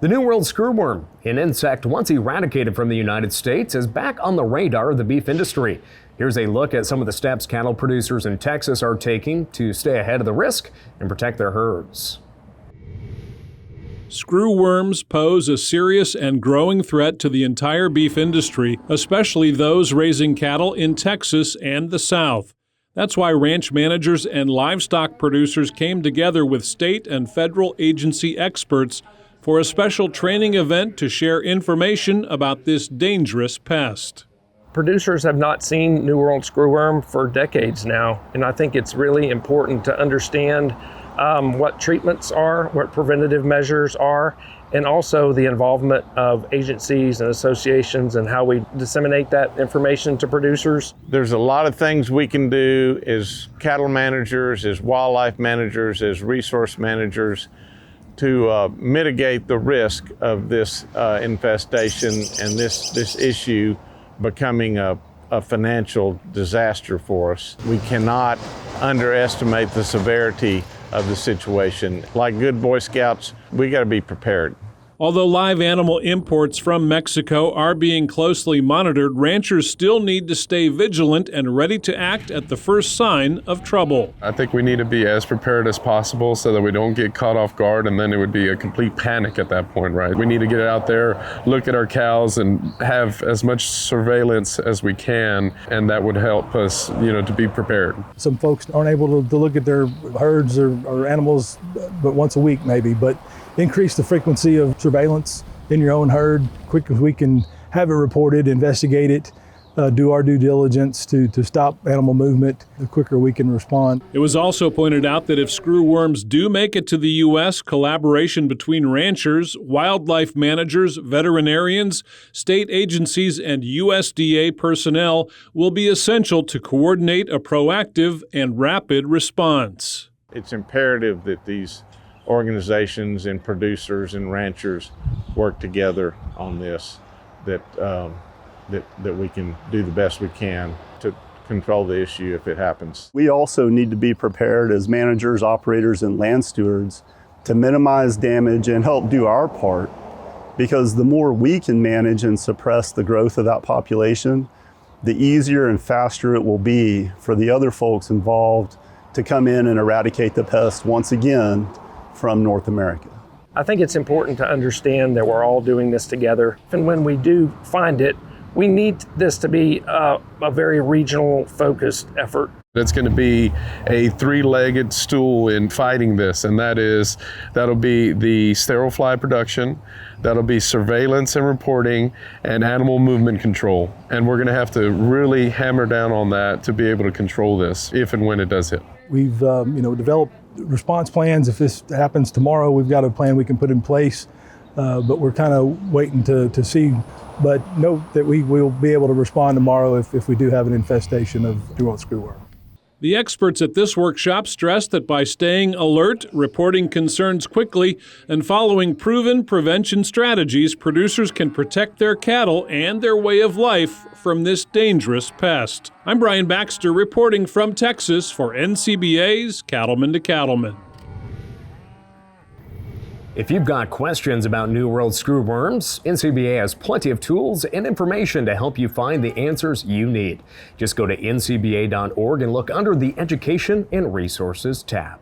The New World Screwworm, an insect once eradicated from the United States, is back on the radar of the beef industry. Here's a look at some of the steps cattle producers in Texas are taking to stay ahead of the risk and protect their herds. Screwworms pose a serious and growing threat to the entire beef industry, especially those raising cattle in Texas and the South. That's why ranch managers and livestock producers came together with state and federal agency experts for a special training event to share information about this dangerous pest. Producers have not seen New World Screwworm for decades now, and I think it's really important to understand what treatments are, what preventative measures are, and also the involvement of agencies and associations and how we disseminate that information to producers. There's a lot of things we can do as cattle managers, as wildlife managers, as resource managers to mitigate the risk of this infestation and this issue becoming a financial disaster for us. We cannot underestimate the severity of the situation. Like good Boy Scouts, we got to be prepared. Although live animal imports from Mexico are being closely monitored, ranchers still need to stay vigilant and ready to act at the first sign of trouble. I think we need to be as prepared as possible so that we don't get caught off guard, and then it would be a complete panic at that point, right? We need to get out there, look at our cows, and have as much surveillance as we can, and that would help us, to be prepared. Some folks aren't able to look at their herds or animals but once a week maybe, but increase the frequency of surveillance in your own herd. Quick as we can have it reported, investigate it, do our due diligence to stop animal movement, the quicker we can respond. It was also pointed out that if screwworms do make it to the U.S., collaboration between ranchers, wildlife managers, veterinarians, state agencies, and USDA personnel will be essential to coordinate a proactive and rapid response. It's imperative that these organizations and producers and ranchers work together on this, that we can do the best we can to control the issue if it happens. We also need to be prepared as managers, operators, and land stewards to minimize damage and help do our part, because the more we can manage and suppress the growth of that population, the easier and faster it will be for the other folks involved to come in and eradicate the pest once again from North America. I think it's important to understand that we're all doing this together. And when we do find it, we need this to be a very regional focused effort. It's going to be a three-legged stool in fighting this, and that'll be the sterile fly production, that'll be surveillance and reporting, and animal movement control. And we're going to have to really hammer down on that to be able to control this if and when it does hit. We've developed response plans. If this happens tomorrow, we've got a plan we can put in place, but we're kind of waiting to see. But note that we will be able to respond tomorrow if we do have an infestation of New World Screwworm. The experts at this workshop stressed that by staying alert, reporting concerns quickly, and following proven prevention strategies, producers can protect their cattle and their way of life from this dangerous pest. I'm Brian Baxter reporting from Texas for NCBA's Cattleman to Cattleman. If you've got questions about New World Screwworms, NCBA has plenty of tools and information to help you find the answers you need. Just go to ncba.org and look under the Education and Resources tab.